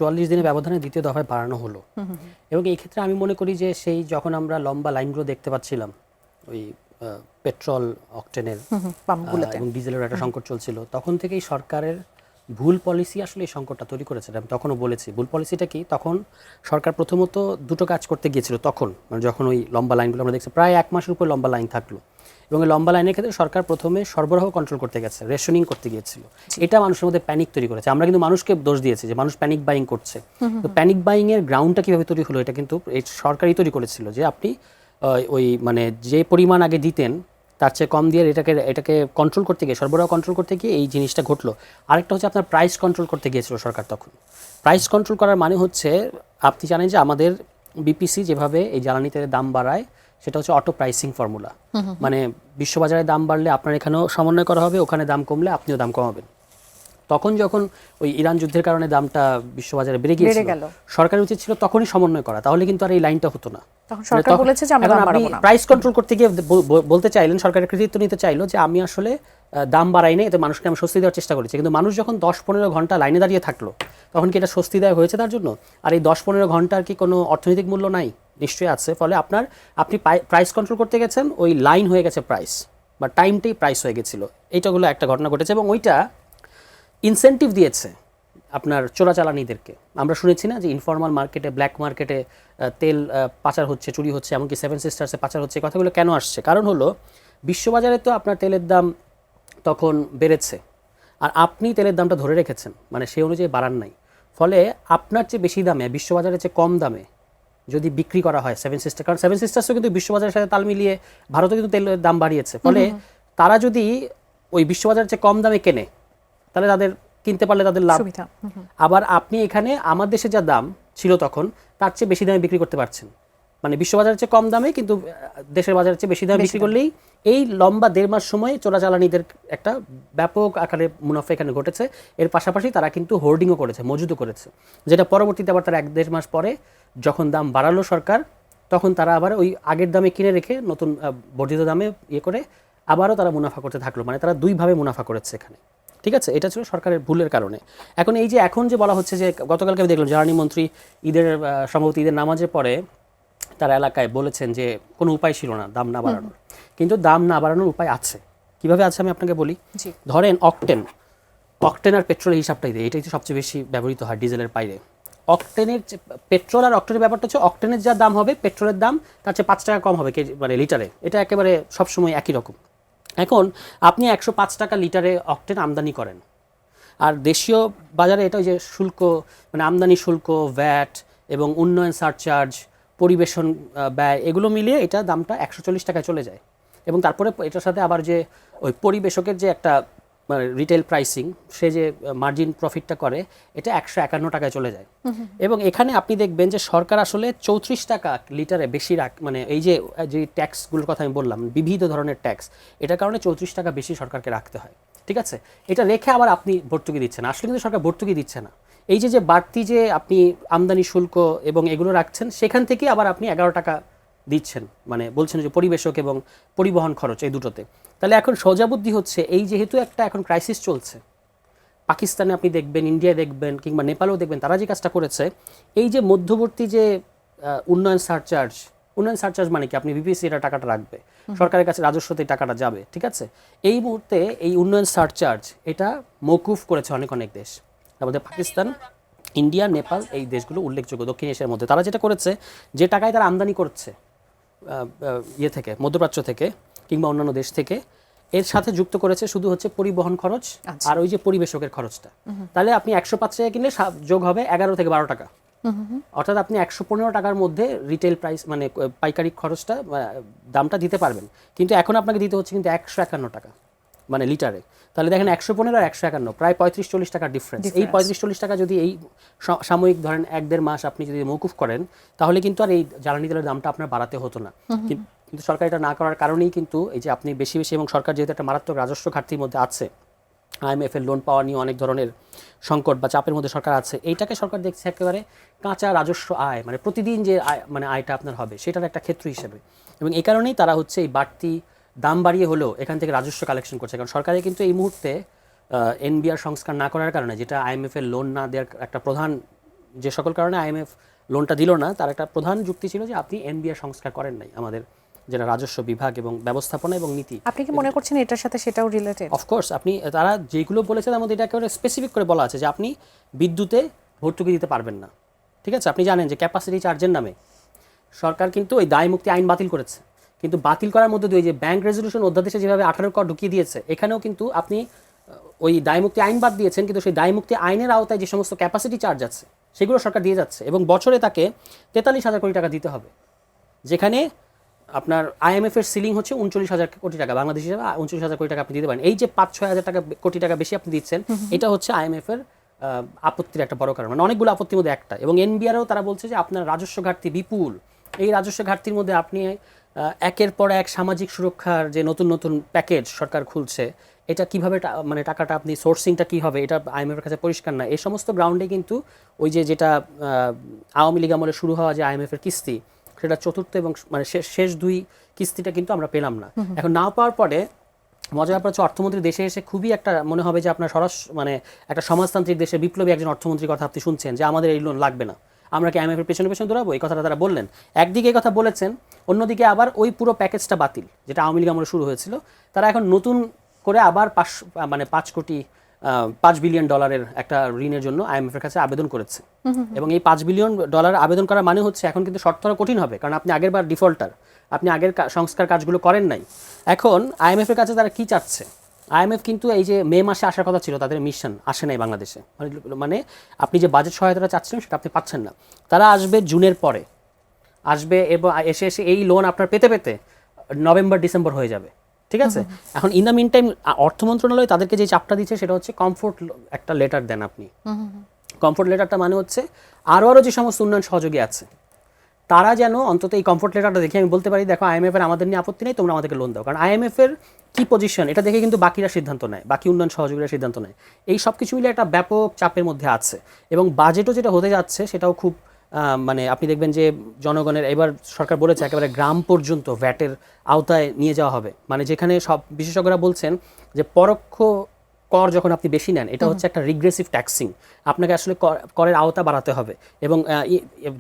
44 দিনের ব্যবধানে দ্বিতীয় দফায় বাড়ানো হলো। এবং এই ক্ষেত্রে আমি মনে করি যে সেই যখন আমরা লম্বা লাইনগুলো দেখতে পাচ্ছিলাম ওই পেট্রোল অকটেনের এবং ডিজেলের একটা সংকট চলছিল, তখন থেকেই সরকারের ভুল পলিসি আসলে এই সংকটটা তৈরি করেছে। আমি তখনও বলেছি ভুল পলিসিটা কি, তখন সরকার প্রথমত দুটো কাজ করতে গিয়েছিল তখন, মানে যখন ওই লম্বা লাইনগুলো আমরা দেখছি প্রায় 1 মাসের উপর লম্বা লাইন থাকলো, এবং এই লম্বা লাইনের ক্ষেত্রে সরকার প্রথমে সরবরাহ কন্ট্রোল করতে গেছে, রেশনিং করতে গিয়েছিল। এটা মানুষের মধ্যে প্যানিক তৈরি করেছে। আমরা কিন্তু মানুষকে দোষ দিয়েছি যে মানুষ প্যানিক বাইং করছে, তো প্যানিক বাইং এর গ্রাউন্ডটা কিভাবে তৈরি হলো, এটা কিন্তু এই সরকারই তৈরি করেছিল যে আপনি ওই মানে যে পরিমাণ আগে দিতেন তার চেয়ে কম দিয়ে এটাকে কন্ট্রোল করতে গিয়ে, সরবরাহ কন্ট্রোল করতে গিয়ে এই জিনিসটা ঘটলো। আরেকটা হচ্ছে আপনার প্রাইস কন্ট্রোল করতে গিয়েছিল সরকার তখন। প্রাইস কন্ট্রোল করার মানে হচ্ছে আপনি জানেন যে আমাদের বিপিসি যেভাবে এই জ্বালানি তেলের দাম বাড়ায় সেটা হচ্ছে অটো প্রাইসিং ফর্মুলা, মানে বিশ্ববাজারে দাম বাড়লে আপনার এখানেও সমন্বয় করা হবে, ওখানে দাম কমলে আপনিও দাম কমাবেন। তখন যখন ওই ইরান যুদ্ধের কারণে দামটা বিশ্ববাজারে বেড়ে গিয়েছিল, সরকারের উচিত ছিল তখনই সমন্বয় করা, তাহলে কিন্তু আর এই লাইনটা হতো না। তখন সরকার বলেছে যে আমরা দাম বাড়াবো না। প্রাইস কন্ট্রোল করতে গিয়ে বলতে চাইলেন, সরকারের কৃতিত্ব নিতে চাইলো যে আমি আসলে দাম বাড়াই না, এতে মানুষকে আমি স্বস্তি দেওয়ার চেষ্টা করেছি। কিন্তু মানুষ যখন 10-15 ঘন্টা লাইনে দাঁড়িয়ে থাকলো, তখন কি এটা স্বস্তিদায়ক হয়েছে তার জন্য? আর এই 10-15 ঘন্টার কি কোনো অর্থনৈতিক মূল্য নাই? নিশ্চয়ই আছে। ফলে আপনি প্রাইস কন্ট্রোল করতে গেছেন, ওই লাইন হয়ে গেছে প্রাইস, বা টাইমটাই প্রাইস হয়ে গেছিলো। এইটাগুলো একটা ঘটনা ঘটেছে, এবং ওইটা ইনসেন্টিভ দিয়েছে আপনার চোরাচালানিদেরকে। আমরা শুনেছি না যে ইনফর্মাল মার্কেটে, ব্ল্যাক মার্কেটে তেল পাচার হচ্ছে, চুরি হচ্ছে, এমনকি 7 সিস্টার্সে পাচার হচ্ছে। কথাগুলো কেন আসছে? কারণ হলো বিশ্ববাজারে তো আপনার তেলের দাম তখন বেড়েছে, আর আপনি তেলের দামটা ধরে রেখেছেন, মানে সেই অনুযায়ী বাড়ান নাই। ফলে আপনার চেয়ে বেশি দামে, বিশ্ববাজারের চেয়ে কম দামে যদি বিক্রি করা হয় 7 সিস্টার, কারণ 7 সিস্টার্সও কিন্তু বিশ্ববাজারের সাথে তাল মিলিয়ে ভারতও কিন্তু তেলের দাম বাড়িয়েছে। ফলে তারা যদি ওই বিশ্ববাজারের চেয়ে কম দামে কেনে, তাহলে তাদের কিনতে পারলে তাদের লাভ। আবার আপনি এখানে আমার দেশে যা দাম ছিল তখন, তার চেয়ে বেশি দামে বিক্রি করতে পারছেন, মানে বিশ্ববাজারের চেয়ে কম দামে, কিন্তু দেশের বাজারের চেয়ে বেশি দামে বিক্রি করলেই এই লম্বা 1.5 মাস সময়ে চোরাচালানিদের একটা ব্যাপক আকারে মুনাফা এখানে ঘটেছে। এর পাশাপাশি তারা কিন্তু হোর্ডিংও করেছে, মজুদও করেছে, যেটা পরবর্তীতে আবার তারা 1-1.5 মাস পরে যখন দাম বাড়ালো সরকার, তখন তারা আবার ওই আগের দামে কিনে রেখে নতুন বর্ধিত দামে করে আবারও তারা মুনাফা করতে থাকলো। মানে তারা দুইভাবে মুনাফা করেছে এখানে। ঠিক আছে, এটা ছিল সরকারের ভুলের কারণে। এখন যে বলা হচ্ছে যে গতকালকে আমি দেখলাম জ্বালানি মন্ত্রী সম্ভবত ঈদের নামাজের পরে তার এলাকায় বলেছেন যে কোনো উপায় ছিল না দাম না বাড়ানোর, কিন্তু দাম না বাড়ানোর উপায় আছে। কিভাবে আছে আমি আপনাকে বলি। ধরেন অকটেন আর পেট্রোলের হিসাবটাই দেয়, এটাই তো সবচেয়ে বেশি ব্যবহৃত হয় ডিজেলের বাইরে। পেট্রোল আর অকটেনের ব্যাপারটা হচ্ছে অকটেনের যা দাম হবে পেট্রোলের দাম তার চেয়ে 5 টাকা কম হবে মানে লিটারে, এটা একেবারে সবসময় একই রকম। এখন আপনি 105 টাকা লিটারে অকটেন আমদানি করেন, আর দেশীয় বাজারে এটা যে শুল্ক, মানে আমদানি শুল্ক, ভ্যাট এবং উন্নয়ন সারচার্জ, পরিবেশন ব্যয়, এগুলো মিলিয়ে এটা দামটা 140 টাকায় চলে যায়। এবং তারপরে এটার সাথে আবার যে ওই পরিবেশকের যে একটা মানে রিটেল প্রাইসিং, সে যে মার্জিন প্রফিটটা করে, এটা 151 টাকায় চলে যায়। এবং এখানে আপনি দেখবেন যে সরকার আসলে 34 টাকা লিটারে বেশি মানে এই যে ট্যাক্সগুলোর কথা আমি বললাম, বিবিধ ধরনের ট্যাক্স, এটার কারণে 34 টাকা বেশি সরকারকে রাখতে হয়। ঠিক আছে, এটা রেখে আবার আপনি ভর্তুকি দিচ্ছেন। আসলে কিন্তু সরকার ভর্তুকি দিচ্ছে না, এই যে বাড়তি যে আপনি আমদানি শুল্ক এবং এগুলো রাখছেন, সেখান থেকে আবার আপনি 11 টাকা দিচ্ছেন, মানে বলছেন যে পরিবেশক এবং পরিবহন খরচ এই দুটোতে। তাহলে এখন সোজা বুদ্ধি হচ্ছে, এই যেহেতু একটা এখন ক্রাইসিস চলছে, পাকিস্তানে আপনি দেখবেন, ইন্ডিয়া দেখবেন, কিংবা নেপালেও দেখবেন, তারা যে কাজটা করেছে, এই যে মধ্যবর্তী যে উন্নয়ন সারচার্জ মানে কি, আপনি বিপিসি এটা টাকাটা রাখবে, সরকারের কাছে রাজস্বতে টাকাটা যাবে। ঠিক আছে, এই মুহূর্তে এই উন্নয়ন সারচার্জ এটা মওকুফ করেছে অনেক দেশ, তার মধ্যে পাকিস্তান, ইন্ডিয়া, নেপাল, এই দেশগুলো উল্লেখযোগ্য দক্ষিণ এশিয়ার মধ্যে। তারা যেটা করেছে, যে টাকায় তারা আমদানি করছে থেকে, মধ্যপ্রাচ্য থেকে কিংবা অন্যান্য দেশ থেকে, এর সাথে যুক্ত করেছে শুধু হচ্ছে পরিবহন খরচ আর ওই যে পরিবেশকের খরচটা। তাহলে আপনি 105 টাকা কিনলে যোগ হবে 11 থেকে 12 টাকা, অর্থাৎ আপনি 115 টাকার মধ্যে রিটেল প্রাইস মানে পাইকারি খরচটা দামটা দিতে পারবেন। কিন্তু এখন আপনাকে দিতে হচ্ছে কিন্তু 151 টাকা মানে লিটারে। তাহলে দেখেন 115 আর 151 প্রায় 35-40 টাকার ডিফারেন্স। এই 35-40 টাকা যদি এই সাময়িক ধরেন 1-1.5 মাস আপনি যদি মওকুফ করেন, তাহলে কিন্তু আর এই জ্বালানি তেলের দামটা আপনার বাড়াতে হতো না। কিন্তু সরকার এটা না করার কারণেই কিন্তু এই যে আপনি বেশি এবং সরকার যেহেতু একটা মারাত্মক রাজস্ব ঘাটতির মধ্যে আছে, IMF এর লোন পাওয়া নিয়ে অনেক ধরনের সংকট বা চাপের মধ্যে সরকার আছে, এইটাকে সরকার দেখছে একেবারে কাঁচা রাজস্ব আয়, মানে প্রতিদিন যে মানে আয়টা আপনার হবে সেটার একটা ক্ষেত্র হিসেবে। এবং এই কারণেই তারা হচ্ছে এই বাড়তি দাম বাড়িয়ে হলেও এখান থেকে রাজস্ব কালেকশন করছে। কারণ সরকারের কিন্তু এই মুহূর্তে NBR সংস্কার না করার কারণে, যেটা IMF এর লোন না দেওয়ার একটা প্রধান যে সকল কারণে আইএমএফ লোনটা দিল না, তার একটা প্রধান যুক্তি ছিল যে আপনি এনবিআর সংস্কার করেন নাই, আমাদের যেটা রাজস্ব বিভাগ এবং ব্যবস্থাপনা এবং নীতি। আপনি কি মনে করছেন এটার সাথে সেটাও রিলেটেড? অফকোর্স, আপনি তারা যেগুলো বলেছে তার মধ্যে এটা একেবারে স্পেসিফিক করে বলা আছে যে আপনি বিদ্যুতে ভর্তুকি দিতে পারবেন না। ঠিক আছে, আপনি জানেন যে ক্যাপাসিটি চার্জের নামে সরকার কিন্তু ওই দায় মুক্তি আইন বাতিল করেছে, কিন্তু বাতিল করার মধ্যে দিয়ে যে ব্যাংক রেজলিউশন অধ্যাদেশে যেভাবে 18 কর ঢুকিয়ে দিয়েছে, এখানেও কিন্তু আপনি ওই দায় মুক্তি আইন বাদ দিয়েছেন, কিন্তু সেই দায় মুক্তি আইনের আওতায় যে সমস্ত ক্যাপাসিটি চার্জ আছে সেগুলো সরকার দিয়ে যাচ্ছে এবং বছরে তাকে 43,000 কোটি টাকা দিতে হবে, যেখানে আপনার IMF এর সিলিং হচ্ছে 39,000 কোটি টাকা, বাংলাদেশ হিসাবে 39,000 কোটি টাকা আপনি দিতে পারেন। এই যে 5-6 হাজার টাকা কোটি টাকা বেশি আপনি দিচ্ছেন, এটা হচ্ছে IMF এর আপত্তির একটা বড় কারণ, মানে অনেকগুলো আপত্তির মধ্যে একটা। এবং এনবিআরও তারা বলছে যে আপনার রাজস্ব ঘাটতি বিপুল, এই রাজস্ব ঘাটতির মধ্যে আপনি একের পর এক সামাজিক সুরক্ষার যে নতুন নতুন প্যাকেজ সরকার খুলছে, এটা কিভাবে মানে টাকাটা আপনি সোর্সিংটা কী হবে এটা IMF এর কাছে পরিষ্কার না। এই সমস্ত গ্রাউন্ডে কিন্তু ওই যেটা আওয়ামী লীগ আমলে শুরু হওয়া যে IMF এর কিস্তি, সেটা চতুর্থ এবং মানে শেষ 2 কিস্তিটা কিন্তু আমরা পেলাম না। এখন না পাওয়ার পরে মজার ব্যাপার হচ্ছে অর্থমন্ত্রী দেশে এসে খুবই একটা মনে হবে যে আপনার মানে একটা সমাজতান্ত্রিক দেশে বিপ্লবী একজন অর্থমন্ত্রীর কথা আপনি শুনছেন যে আমাদের এই লোন লাগবে না, আমরা কি IMF এর পেছনে পেছনে দৌড়াবো, এই কথাটা তারা বললেন। একদিকে এই কথা বলেছেন, অন্যদিকে আবার ওই পুরো প্যাকেজটা বাতিল যেটা আওয়ামী লীগ আমলে শুরু হয়েছিল, তারা এখন নতুন করে আবার 5 বিলিয়ন ডলারের একটা ঋণের জন্য IMF এর কাছে আবেদন করেছে। এবং এই 5 বিলিয়ন ডলার আবেদন করার মানে হচ্ছে এখন কিন্তু শর্ত আরো কঠিন হবে, কারণ আপনি আগের বার ডিফল্টার, আপনি আগের সংস্কার কাজগুলো করেন নাই। এখন IMF এর কাছে তারা কি চাচ্ছে, IMF কিন্তু এই যে মে মাসে আসার কথা ছিল, তাদের মিশন আসে নাই বাংলাদেশে, মানে আপনি যে বাজেট সহায়তাটা চাচ্ছিলেন সেটা আপনি পাচ্ছেন না। তারা আসবে জুনের পরে আসবে এবং এসে এই লোন আপনার পেতে পেতে নভেম্বর ডিসেম্বর হয়ে যাবে। ঠিক আছে, এখন ইন দ্য মিন টাইম অর্থ মন্ত্রণালয় তাদেরকে যে চাপটা দিচ্ছে সেটা হচ্ছে কমফোর্ট একটা লেটার দেন আপনি। কমফোর্ট লেটারটা মানে হচ্ছে আরও যে সমস্ত উন্নয়ন সহযোগী আছে তারা যেন অন্তত এই কমফোর্ট লেটারটা দেখে আমি বলতে পারি দেখো IMF এর আমাদের নিয়ে আপত্তি নেই, তোমরা আমাদেরকে লোন দাও। কারণ IMF এর কি পজিশন এটা দেখে কিন্তু বাকিরা সিদ্ধান্ত নেয়, বাকি উন্নয়ন সহযোগীরা সিদ্ধান্ত নেয়। এই সব কিছু মিলে একটা ব্যাপক চাপের মধ্যে আছে এবং বাজেটও যেটা হতে যাচ্ছে সেটাও খুব মানে আপনি দেখবেন যে জনগণের এবার সরকার বলেছে একেবারে গ্রাম পর্যন্ত ভ্যাটের আওতায় নিয়ে যাওয়া হবে, মানে যেখানে সব বিশেষজ্ঞরা বলছেন যে পরোক্ষ কর যখন আপনি বেশি নেন এটা হচ্ছে একটা রিগ্রেসিভ ট্যাক্সিং, আপনাকে আসলে করের আওতা বাড়াতে হবে এবং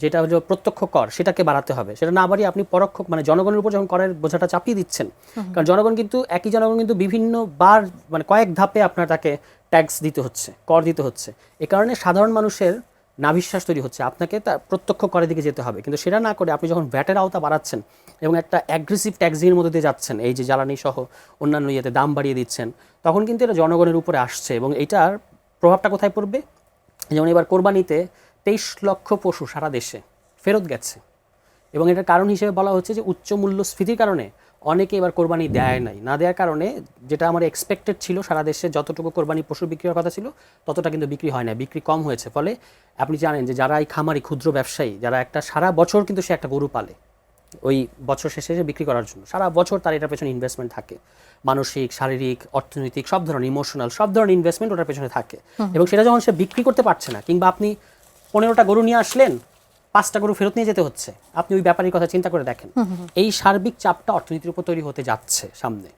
যেটা হলো প্রত্যক্ষ কর সেটাকে বাড়াতে হবে, সেটা না বাড়িয়ে আপনি পরোক্ষ মানে জনগণের উপর যখন করের বোঝাটা চাপিয়ে দিচ্ছেন, কারণ জনগণ কিন্তু একই জনগণ কিন্তু বিভিন্ন বার মানে কয়েক ধাপে আপনার তাকে ট্যাক্স দিতে হচ্ছে, কর দিতে হচ্ছে। এ কারণে সাধারণ মানুষের নাভিশ্বাস তৈরি হচ্ছে আপনাকে তার প্রত্যক্ষ করের দিকে যেতে হবে, কিন্তু সেটা না করে আপনি যখন ভ্যাটের আওতা বাড়াচ্ছেন এবং একটা অ্যাগ্রেসিভ ট্যাক্সিংয়ের মধ্যে দিয়ে যাচ্ছেন, এই যে জ্বালানি সহ অন্যান্য ইয়েতে দাম বাড়িয়ে দিচ্ছেন, তখন কিন্তু এটা জনগণের উপরে আসছে এবং এটার প্রভাবটা কোথায় পড়বে? যেমন এবার কোরবানিতে 23 লক্ষ পশু সারা দেশে ফেরত গেছে এবং এটার কারণ হিসেবে বলা হচ্ছে যে উচ্চ মূল্যস্ফীতির কারণে অনেকে এবার কোরবানি দেয় নাই, না দেওয়ার কারণে যেটা আমার এক্সপেক্টেড ছিল সারা দেশে যতটুকু কোরবানি পশু বিক্রি হওয়ার কথা ছিল ততটা কিন্তু বিক্রি হয় না, বিক্রি কম হয়েছে। ফলে আপনি জানেন যে যারা এই খামারি ক্ষুদ্র ব্যবসায়ী যারা একটা সারা বছর কিন্তু সে একটা গরু পালে ওই বছর শেষে এসে বিক্রি করার জন্য, সারা বছর তার এটার পেছনে ইনভেস্টমেন্ট থাকে, মানসিক শারীরিক অর্থনৈতিক সব ধরনের ইমোশনাল সব ধরনের ইনভেস্টমেন্ট ওটার পেছনে থাকে এবং সেটা যখন সে বিক্রি করতে পারছে না, কিংবা আপনি 15টা গরু নিয়ে আসলেন 5টা গরু ফেরত নিয়ে যেতে হচ্ছে, আপনি ওই ব্যাপারের কথা চিন্তা করে দেখেন, এই সার্বিক চাপটা অর্থনীতির উপর তৈরি হতে যাচ্ছে সামনে।